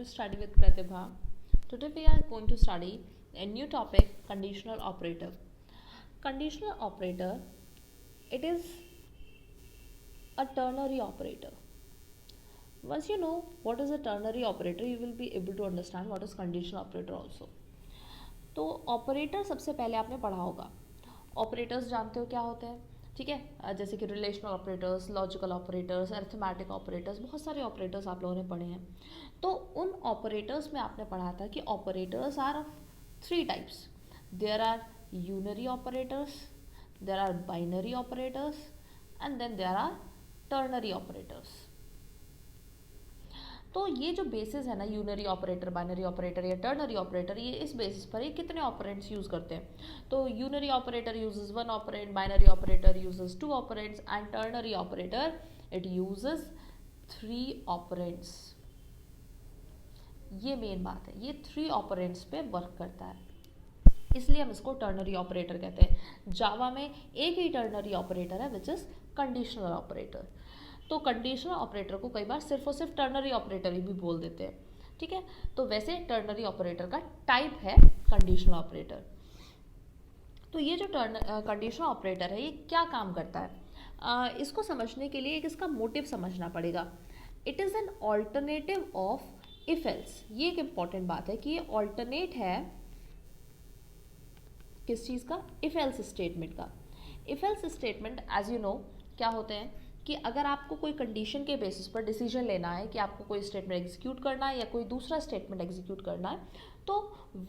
to study with Pratibha. Today we are going to study a new topic, conditional operator. Conditional operator, it is a ternary operator. Once you know what is a ternary operator, you will be able to understand what is conditional operator also. तो operator सबसे पहले आपने पढ़ा होगा. Operators जानते हो क्या होते हैं, ठीक है. जैसे कि relational operators, logical operators, arithmetic operators, बहुत सारे ऑपरेटर्स आप लोगों ने पढ़े हैं. तो उन ऑपरेटर्स में आपने पढ़ा था कि operators are of three types. There are unary operators, there are binary operators and then there are ternary operators. तो ये जो बेसिस है ना, यूनरी ऑपरेटर, बाइनरी ऑपरेटर या टर्नरी ऑपरेटर, ये इस बेसिस पर ये कितने ऑपरेंड्स यूज करते हैं. तो unary operator uses one operand, binary operator uses two operands and ternary operator it uses three operands. ये मेन बात है, ये थ्री ऑपरेंड्स पे वर्क करता है, इसलिए हम इसको टर्नरी ऑपरेटर कहते हैं. जावा में एक ही टर्नरी ऑपरेटर है विच इज कंडीशनल ऑपरेटर. तो कंडीशनल ऑपरेटर को कई बार सिर्फ और सिर्फ टर्नरी ऑपरेटर भी बोल देते हैं, ठीक है. तो वैसे टर्नरी ऑपरेटर का टाइप है कंडीशनल ऑपरेटर. तो ये जो कंडीशनल ऑपरेटर है, ये क्या काम करता है, इसको समझने के लिए एक इसका मोटिव समझना पड़ेगा. It is an alternative of if else. ये एक इम्पॉर्टेंट बात है कि ये ऑल्टरनेट है किस चीज़ का, इफ एल्स स्टेटमेंट का. If else statement as you know क्या होते हैं कि अगर आपको कोई कंडीशन के बेसिस पर डिसीजन लेना है कि आपको कोई स्टेटमेंट एग्जीक्यूट करना है या कोई दूसरा स्टेटमेंट एग्जीक्यूट करना है, तो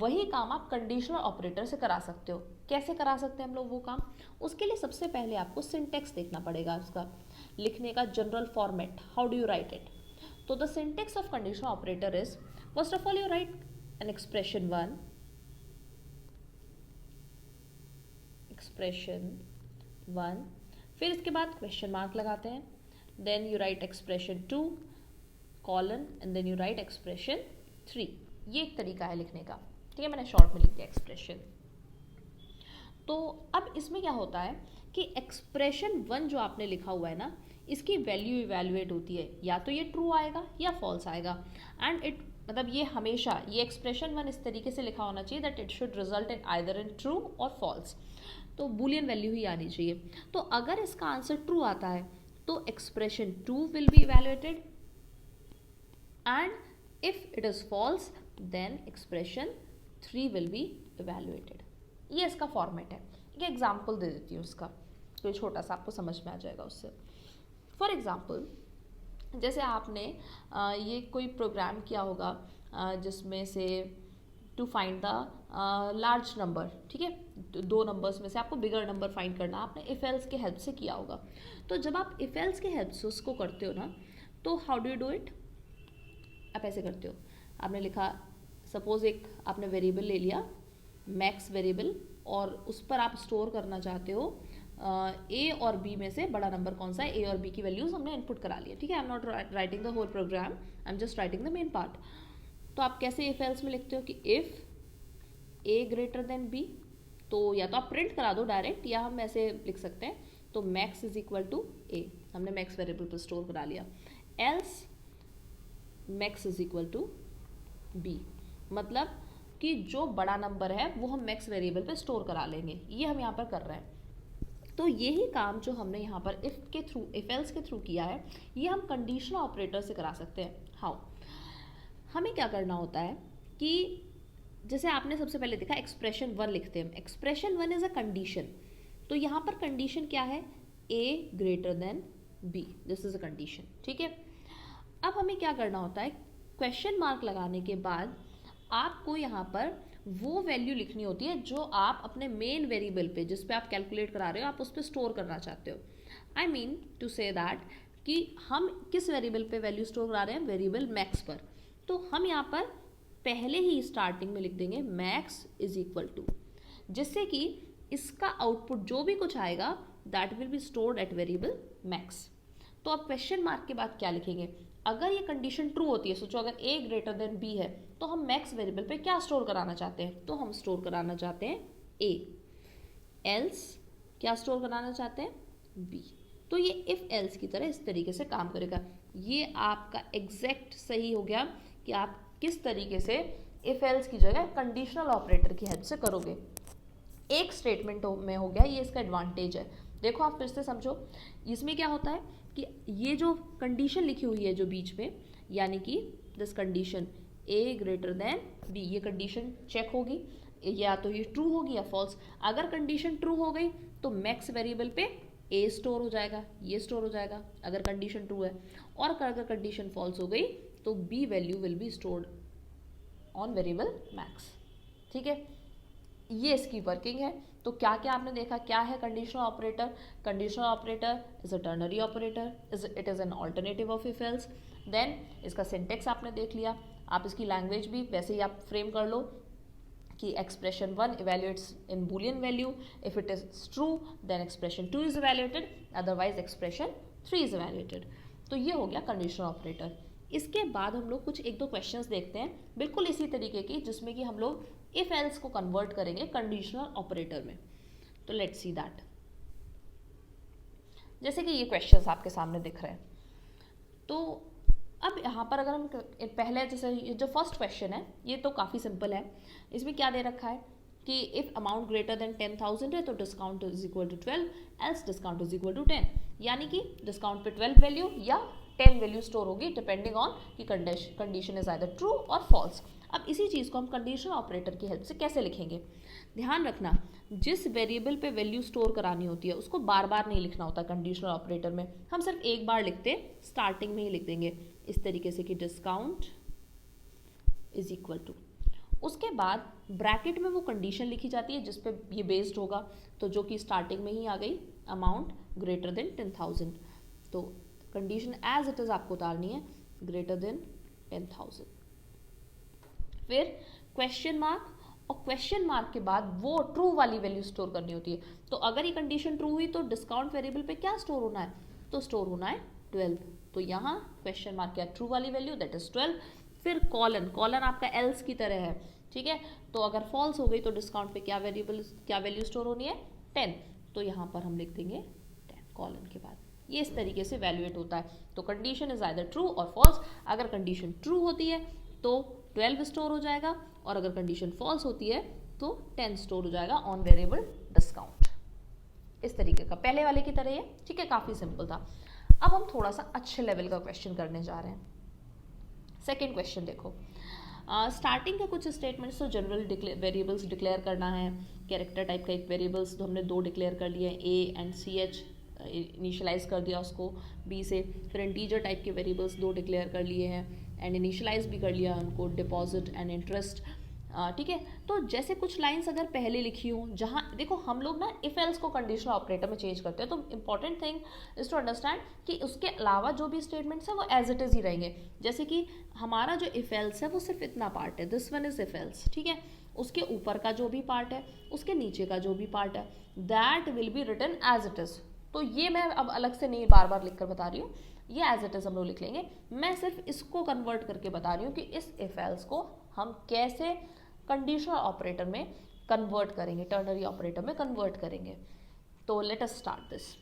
वही काम आप कंडीशनल ऑपरेटर से करा सकते हो. कैसे करा सकते हैं हम लोग वो काम, उसके लिए सबसे पहले आपको सिंटेक्स देखना पड़ेगा, उसका लिखने का general format, how do you write it. तो the syntax of conditional operator is, first of all you write an expression one, फिर इसके बाद क्वेश्चन मार्क लगाते हैं, then you write expression two, colon, and then you write expression three. ये एक तरीका है लिखने का, ठीक है. मैंने शॉर्ट में लिख दिया एक्सप्रेशन. तो अब इसमें क्या होता है कि एक्सप्रेशन वन जो आपने लिखा हुआ है ना, इसकी वैल्यू इवेल्युएट होती है, या तो ये ट्रू आएगा या फॉल्स आएगा. एंड इट मतलब ये हमेशा ये एक्सप्रेशन वन इस तरीके से लिखा होना चाहिए that it should result in either in true और फॉल्स. तो बूलियन वैल्यू ही आनी चाहिए. तो अगर इसका आंसर ट्रू आता है तो expression two will be evaluated, and if it is false then expression three will be evaluated. ये इसका फॉर्मेट है. एक एग्जाम्पल दे देती हूँ उसका, कोई छोटा सा, आपको समझ में आ जाएगा उससे. फॉर एग्जाम्पल, जैसे आपने ये कोई प्रोग्राम किया होगा जिसमें से to find the large number, ठीक है. दो नंबर्स में से आपको बिगर नंबर फाइंड करना, आपने इफ एल्स के हेल्प से किया होगा. तो जब आप इफ एल्स के हेल्प से उसको करते हो ना, तो how do you do it, आप ऐसे करते हो. आपने लिखा, सपोज एक आपने वेरिएबल ले लिया, मैक्स वेरिएबल, और उस पर आप स्टोर करना चाहते हो ए और बी में से बड़ा नंबर कौन सा है. ए और बी की वैल्यूज हमने इनपुट करा लिया, ठीक है. I am not writing the whole program, I am just writing the main part. तो आप कैसे इफ एल्स में लिखते हो कि if A greater than B, तो या तो आप प्रिंट करा दो डायरेक्ट, या हम ऐसे लिख सकते हैं. तो max is equal to A, हमने मैक्स वेरिएबल पर स्टोर करा लिया. Else max is equal to B, मतलब कि जो बड़ा नंबर है वो हम मैक्स वेरिएबल पे स्टोर करा लेंगे. ये हम यहाँ पर कर रहे हैं. तो यही काम जो हमने यहाँ पर इफ के थ्रू, इफ एल्स के थ्रू किया है, ये हम कंडीशनल ऑपरेटर से करा सकते हैं. हाउ, हमें क्या करना होता है कि जैसे आपने सबसे पहले देखा एक्सप्रेशन वन लिखते हैं. Expression one is a condition. तो यहाँ पर कंडीशन क्या है, A greater than B, this is a condition, ठीक है. अब हमें क्या करना होता है, क्वेश्चन मार्क लगाने के बाद आपको यहाँ पर वो वैल्यू लिखनी होती है जो आप अपने मेन वेरिएबल पे, जिस पे आप कैलकुलेट करा रहे हो, आप उस पर स्टोर करना चाहते हो. I mean to say that कि हम किस वेरिएबल पे वैल्यू स्टोर करा रहे हैं, वेरिएबल मैक्स पर. तो हम यहाँ पर पहले ही स्टार्टिंग में लिख देंगे मैक्स इज इक्वल टू, जिससे कि इसका आउटपुट जो भी कुछ आएगा that will be stored at variable max. तो अब क्वेश्चन मार्क के बाद क्या लिखेंगे, अगर ये कंडीशन ट्रू होती है, सोचो अगर ए ग्रेटर देन बी है, तो हम मैक्स वेरिएबल पे क्या स्टोर कराना चाहते हैं, तो हम स्टोर कराना चाहते हैं ए. एल्स क्या स्टोर कराना चाहते हैं, बी. तो ये इफ एल्स की तरह इस तरीके से काम करेगा. ये आपका एग्जैक्ट सही हो गया कि आप किस तरीके से इफ एल्स की जगह कंडीशनल ऑपरेटर की हेल्प से करोगे। एक स्टेटमेंट में हो गया, ये इसका एडवांटेज है। देखो आप फिर से समझो, इसमें क्या होता है कि ये जो कंडीशन लिखी हुई है जो बीच में, यानी कि this condition A greater than B, ये कंडीशन चेक होगी, या तो ये ट्रू होगी या फॉल्स। अगर कंडीशन ट्रू हो गई तो मैक्स वेरिएबल पे ए स्टोर हो जाएगा, ये स्टोर हो जाएगा अगर कंडीशन ट्रू है, और अगर कंडीशन फॉल्स हो गई तो B value will be stored on variable max. ठीक है, ये इसकी वर्किंग है। तो क्या क्या आपने देखा, क्या है conditional operator? Conditional operator is a ternary operator, it is an alternative of if else. Then इसका सिंटेक्स आपने देख लिया, आप इसकी लैंग्वेज भी वैसे ही आप फ्रेम कर लो कि expression 1 evaluates in boolean value, if it is true then expression 2 is evaluated, otherwise expression 3 is evaluated. तो ये हो गया कंडीशनल ऑपरेटर। इसके बाद हम लोग कुछ एक दो क्वेश्चंस देखते हैं बिल्कुल इसी तरीके की, जिसमें कि हम लोग इफ एल्स को कन्वर्ट करेंगे कंडीशनल ऑपरेटर में। तो लेट्स सी दैट। जैसे कि ये क्वेश्चंस आपके सामने दिख रहे हैं, तो अब यहाँ पर अगर हम पहले, जैसे जो फर्स्ट क्वेश्चन है ये तो काफ़ी सिंपल है। इसमें क्या दे रखा है कि इफ अमाउंट ग्रेटर देन 10,000 है तो discount is equal to 12, else discount is equal to 10, यानी कि डिस्काउंट पे 12 वैल्यू या 10 वैल्यू स्टोर होगी डिपेंडिंग ऑन कि कंडीशन इज आइदर ट्रू और फॉल्स। अब इसी चीज़ को हम कंडीशनल ऑपरेटर की हेल्प से कैसे लिखेंगे? ध्यान रखना, जिस वेरिएबल पे वैल्यू स्टोर करानी होती है उसको बार बार नहीं लिखना होता कंडीशनल ऑपरेटर में, हम सिर्फ एक बार लिखते, स्टार्टिंग में ही लिख देंगे इस तरीके से कि डिस्काउंट इज इक्वल टू, उसके बाद ब्रैकेट में वो कंडीशन लिखी जाती है जिस पे ये बेस्ड होगा, तो जो कि स्टार्टिंग में ही आ गई, अमाउंट ग्रेटर देन 10,000, तो कंडीशन एज इट इज आपको उतारनी है ग्रेटर देन 10,000। फिर क्वेश्चन मार्क, और क्वेश्चन मार्क के बाद वो ट्रू वाली वैल्यू स्टोर करनी होती है। तो अगर ये कंडीशन ट्रू हुई तो डिस्काउंट वेरिएबल पे क्या स्टोर होना है? तो स्टोर होना है 12। तो यहाँ क्वेश्चन मार्क क्या, ट्रू वाली वैल्यू दैट इज 12। फिर कॉलन, कॉलन आपका एल्स की तरह है, ठीक है। तो अगर फॉल्स हो गई तो डिस्काउंट पे क्या वैल्यू स्टोर होनी है? 10। तो यहाँ पर हम लिख देंगे 10 कॉलन के बाद। ये इस तरीके से वैल्यूएट होता है। तो कंडीशन इज आइदर ट्रू और फॉल्स। अगर कंडीशन ट्रू होती है तो 12 स्टोर हो जाएगा, और अगर कंडीशन फॉल्स होती है तो 10 स्टोर हो जाएगा ऑन वेरिएबल डिस्काउंट। इस तरीके का, पहले वाले की तरह है, ठीक है, काफ़ी सिंपल था। अब हम थोड़ा सा अच्छे लेवल का क्वेश्चन करने जा रहे हैं। सेकेंड क्वेश्चन देखो, स्टार्टिंग के कुछ स्टेटमेंट्स तो जनरल वेरिएबल्स डिक्लेयर करना है। कैरेक्टर टाइप का एक वेरिएबल्स तो हमने 2 डिक्लेयर कर लिए, a and c h initialize कर दिया उसको बी से। फिर इंटीजर टाइप के वेरिएबल्स 2 डिक्लेयर कर लिए हैं एंड इनिशियलाइज भी कर लिया उनको, डिपॉजिट एंड इंटरेस्ट, ठीक है। तो जैसे कुछ लाइंस अगर पहले लिखी हूँ, जहाँ देखो हम लोग ना इफ एल्स को कंडीशनल ऑपरेटर में चेंज करते हैं, तो important thing is to understand कि उसके अलावा जो भी स्टेटमेंट्स हैं वो एज इट इज ही रहेंगे। जैसे कि हमारा जो इफ एल्स है वो सिर्फ इतना पार्ट है, this one is if else, ठीक है। उसके ऊपर का जो भी पार्ट है, उसके नीचे का जो भी पार्ट है, that will be written as it is. तो ये मैं अब अलग से नहीं बार बार लिख कर बता रही हूँ, ये एज इट इज हम लोग लिख लेंगे। मैं सिर्फ इसको कन्वर्ट करके बता रही हूँ कि इस इफ एल्स को हम कैसे कंडीशनल ऑपरेटर में कन्वर्ट करेंगे, टर्नरी ऑपरेटर में कन्वर्ट करेंगे। तो लेट अस स्टार्ट दिस।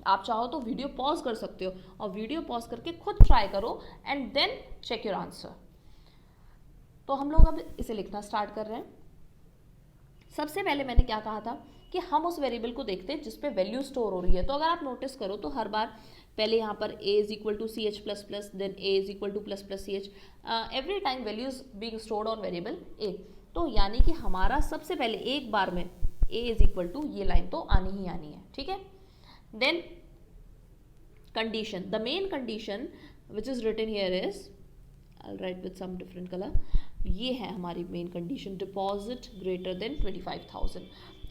आप चाहो तो वीडियो पॉज कर सकते हो और वीडियो पॉज करके खुद ट्राई करो and then check your answer. तो हम लोग अब इसे लिखना स्टार्ट कर रहे हैं। सबसे पहले मैंने क्या कहा था कि हम उस वेरिएबल को देखते हैं जिस पे वैल्यू स्टोर हो रही है। तो अगर आप नोटिस करो तो हर बार पहले यहाँ पर a is equal to C h plus plus, then a is equal to plus plus c h, every time value is being stored on variable a। तो यानी कि हमारा सबसे पहले एक बार में a इज इक्वल टू ये लाइन तो आनी ही आनी है, ठीक है। Then condition, the main condition which is written here is, I will write with some different colour, ये है हमारी main condition, deposit greater than 25,000।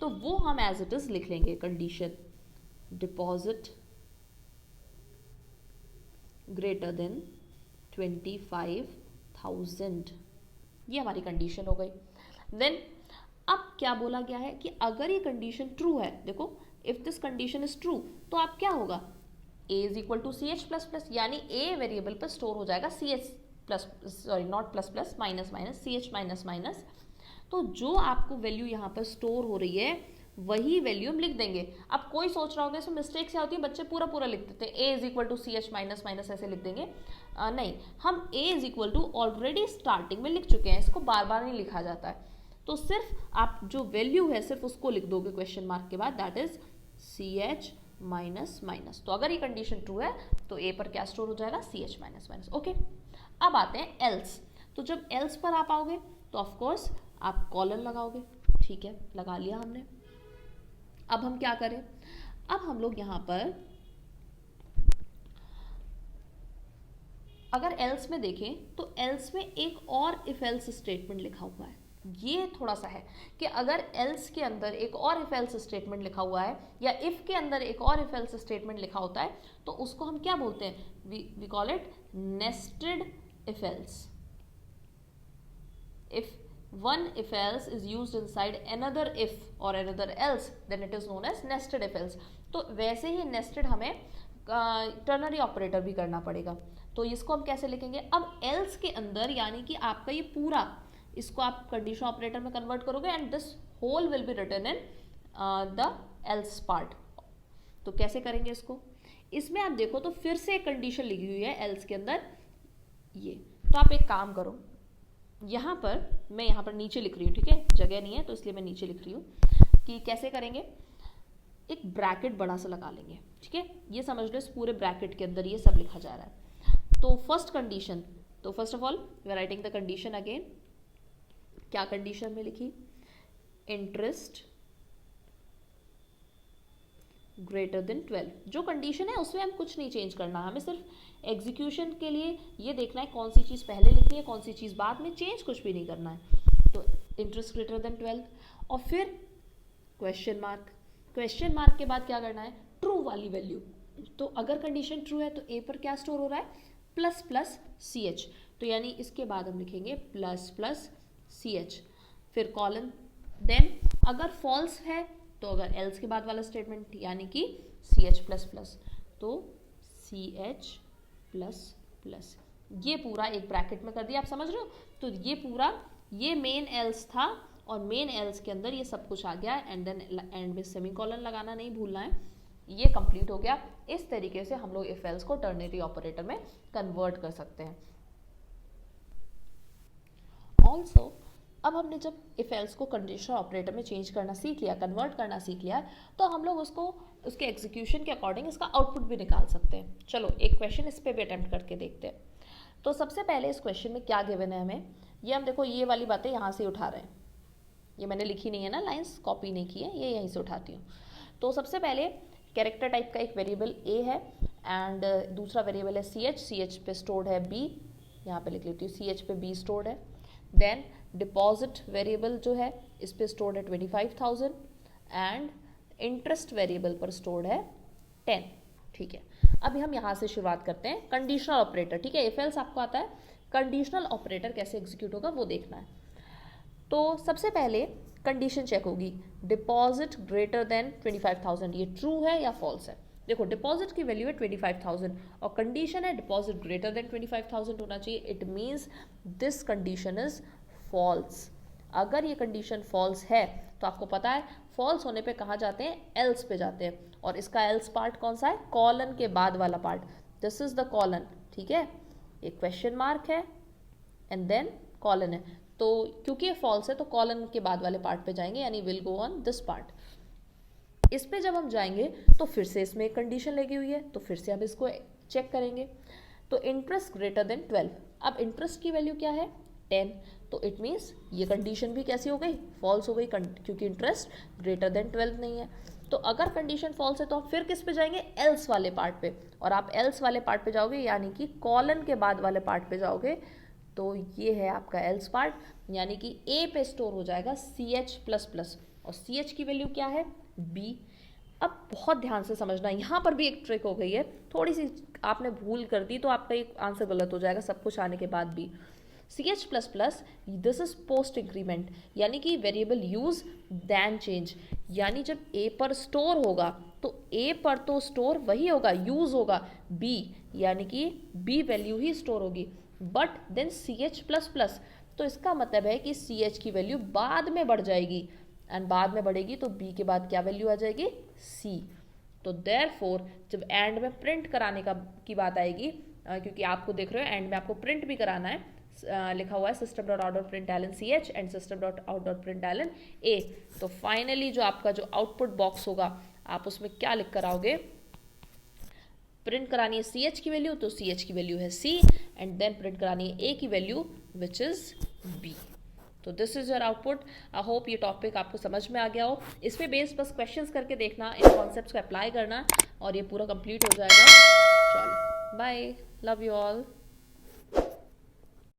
तो वो हम एज इट इज लिख लेंगे, कंडीशन डिपॉजिट ग्रेटर देन 25,000, ये हमारी कंडीशन हो गई। देन अब क्या बोला गया है कि अगर ये कंडीशन ट्रू है, देखो if this condition is true, तो आप क्या होगा, a is equal to C h plus plus, यानी a वेरिएबल पर स्टोर हो जाएगा c h plus, sorry not plus plus, minus minus, c H minus minus. तो जो आपको वैल्यू यहाँ पर स्टोर हो रही है वही वैल्यू हम लिख देंगे। अब कोई सोच रहा होगा इसमें मिस्टेक क्या होती है, बच्चे पूरा पूरा लिख देते हैं, A is equal to C H minus minus ऐसे लिख देंगे। नहीं, हम A is equal to already starting में लिख चुके हैं, इसको बार बार नहीं लिखा जाता है। तो सिर्फ आप जो वैल्यू है सिर्फ उसको लिख दोगे क्वेश्चन मार्क के बाद, that is c H minus minus. तो अगर ये कंडीशन ट्रू है तो ए पर क्या स्टोर हो जाएगा, c H minus minus. Okay, अब आते हैं एल्स। तो जब एल्स पर आप आओगे तो ऑफकोर्स आप कॉलन लगाओगे। ठीक है, लगा लिया हमने। अब हम क्या करें, अब हम लोग यहां पर अगर एल्स में देखें तो एल्स में एक और इफ एल्स स्टेटमेंट लिखा हुआ है। ये थोड़ा सा है कि अगर एल्स के अंदर एक और इफ एल्स स्टेटमेंट लिखा हुआ है या इफ के अंदर एक और इफ एल्स स्टेटमेंट लिखा होता है तो उसको हम क्या बोलते हैं, we call it nested if else. If one if else is used inside another if or another else then it is known as nested if else। तो वैसे ही nested हमें टर्नरी ऑपरेटर भी करना पड़ेगा। तो इसको हम कैसे लिखेंगे, अब else के अंदर यानी कि आपका ये पूरा, इसको आप कंडीशन ऑपरेटर में कन्वर्ट करोगे and this whole will be written in the else part. तो कैसे करेंगे इसको, इसमें आप देखो तो फिर से एक कंडीशन लिखी हुई है else के अंदर ये। तो आप एक काम करो, यहाँ पर मैं यहाँ पर नीचे लिख रही हूँ, ठीक है, जगह नहीं है तो इसलिए मैं नीचे लिख रही हूँ कि कैसे करेंगे। एक ब्रैकेट बड़ा सा लगा लेंगे, ठीक है, ये समझ लो इस पूरे ब्रैकेट के अंदर ये सब लिखा जा रहा है। तो फर्स्ट कंडीशन, तो first of all we are writing the condition again. क्या कंडीशन में लिखी, इंटरेस्ट ग्रेटर देन 12। जो कंडीशन है उसमें हम कुछ नहीं चेंज करना, हमें सिर्फ एग्जीक्यूशन के लिए ये देखना है कौन सी चीज़ पहले लिखनी है कौन सी चीज़ बाद में, चेंज कुछ भी नहीं करना है। तो इंटरेस्ट ग्रेटर देन 12 और फिर क्वेश्चन मार्क। क्वेश्चन मार्क के बाद क्या करना है, ट्रू वाली वैल्यू। तो अगर कंडीशन ट्रू है तो ए पर क्या स्टोर हो रहा है, प्लस प्लस सी एच। तो यानी इसके बाद हम लिखेंगे प्लस प्लस सी एच, फिर कॉलन। देन अगर फॉल्स है तो अगर एल्स के बाद वाला स्टेटमेंट यानी कि सी एच प्लस प्लस, तो सी एच प्लस प्लस। ये पूरा एक ब्रैकेट में कर दिया, आप समझ रहे हो। तो ये पूरा ये मेन एल्स था और मेन एल्स के अंदर ये सब कुछ आ गया एंड देन एंड में सेमीकोलन लगाना नहीं भूलना है। ये कंप्लीट हो गया। इस तरीके से हम लोग इफ एल्स को टर्नरी ऑपरेटर में कन्वर्ट कर सकते हैं। ऑल्सो अब हमने जब इफ एल्स को कंडीशनल ऑपरेटर में चेंज करना सीख लिया, कन्वर्ट करना सीख लिया, तो हम लोग उसको उसके एग्जीक्यूशन के अकॉर्डिंग इसका आउटपुट भी निकाल सकते हैं। चलो एक क्वेश्चन इस पर भी अटेम्प्ट करके देखते हैं। तो सबसे पहले इस क्वेश्चन में क्या गिवन है हमें, ये हम देखो ये वाली बातें यहाँ से उठा रहे हैं, ये मैंने लिखी नहीं है ना, लाइन्स कॉपी नहीं की है, ये यहीं से उठाती हूँ। तो सबसे पहले कैरेक्टर टाइप का एक वेरिएबल ए है एंड दूसरा वेरिएबल है सी एच पे स्टोर्ड है बी, यहाँ पे लिख लेती हूँ सी एच पे बी स्टोर्ड है। देन डिपॉजिट वेरिएबल जो है इस पे स्टोर्ड है 25,000 एंड इंटरेस्ट वेरिएबल पर स्टोर्ड है 10। ठीक है, अभी हम यहाँ से शुरुआत करते हैं कंडीशनल ऑपरेटर। ठीक है, इफ एल्स आपको आता है, कंडीशनल ऑपरेटर कैसे एग्जीक्यूट होगा वो देखना है। तो सबसे पहले कंडीशन चेक होगी, डिपॉजिट ग्रेटर देन 25,000, ये ट्रू है या फॉल्स है। देखो डिपॉजिट की वैल्यू है 25,000 और कंडीशन है डिपॉजिट ग्रेटर देन 25,000 होना चाहिए। It means this condition is false. अगर ये कंडीशन फॉल्स है तो आपको पता है फॉल्स होने पे कहाँ जाते हैं, एल्स पे जाते हैं। और इसका एल्स पार्ट कौन सा है, कॉलन के बाद वाला part, this is the colon. ठीक है, एक क्वेश्चन मार्क है एंड देन कॉलन है। तो क्योंकि ये फॉल्स है तो कॉलन के बाद वाले पार्ट पे जाएंगे, यानी will go on this part. इस पे जब हम जाएंगे तो फिर से इसमें एक कंडीशन लगी हुई है, तो फिर से अब इसको चेक करेंगे। तो इंटरेस्ट ग्रेटर देन 12, अब इंटरेस्ट की वैल्यू क्या है 10, तो इट मीन्स ये कंडीशन भी कैसी हो गई, फॉल्स हो गई, क्योंकि इंटरेस्ट ग्रेटर देन 12 नहीं है। तो अगर कंडीशन फॉल्स है तो हम फिर किस पे जाएंगे, एल्स वाले पार्ट पे। और आप एल्स वाले पार्ट पे जाओगे यानी कि कॉलन के बाद वाले पार्ट पे जाओगे, तो ये है आपका एल्स पार्ट, यानी कि ए पे स्टोर हो जाएगा सी एच प्लस प्लस और सी एच की वैल्यू क्या है बी। अब बहुत ध्यान से समझना, यहाँ पर भी एक ट्रिक हो गई है, थोड़ी सी आपने भूल कर दी तो आपका एक आंसर गलत हो जाएगा सब कुछ आने के बाद भी। C h plus plus this is post increment, यानी कि वेरिएबल यूज दैन चेंज, यानी जब ए पर स्टोर होगा तो ए पर तो स्टोर वही होगा, यूज होगा बी, यानी कि बी वैल्यू ही स्टोर होगी, but then c h plus plus, तो इसका मतलब है कि सी एच की वैल्यू बाद में बढ़ जाएगी। एंड बाद में बढ़ेगी तो बी के बाद क्या वैल्यू आ जाएगी, सी। तो देयरफॉर जब एंड में प्रिंट कराने की बात आएगी, क्योंकि आपको देख रहे हो एंड में आपको प्रिंट भी कराना है, लिखा हुआ है system dot out dot println C H and system dot out dot println A. तो फाइनली जो आपका जो आउटपुट बॉक्स होगा आप उसमें क्या लिख कर आओगे, प्रिंट करानी है सी एच की वैल्यू तो सी एच की वैल्यू है सी, एंड देन प्रिंट करानी है ए की वैल्यू विच इज बी। तो this is your output. I hope ये टॉपिक आपको समझ में आ गया हो। इस पे बेस बस क्वेश्चंस करके देखना, इन कॉन्सेप्ट्स को अप्लाई करना और ये पूरा कंप्लीट हो जाएगा। चलो बाय, लव यू ऑल।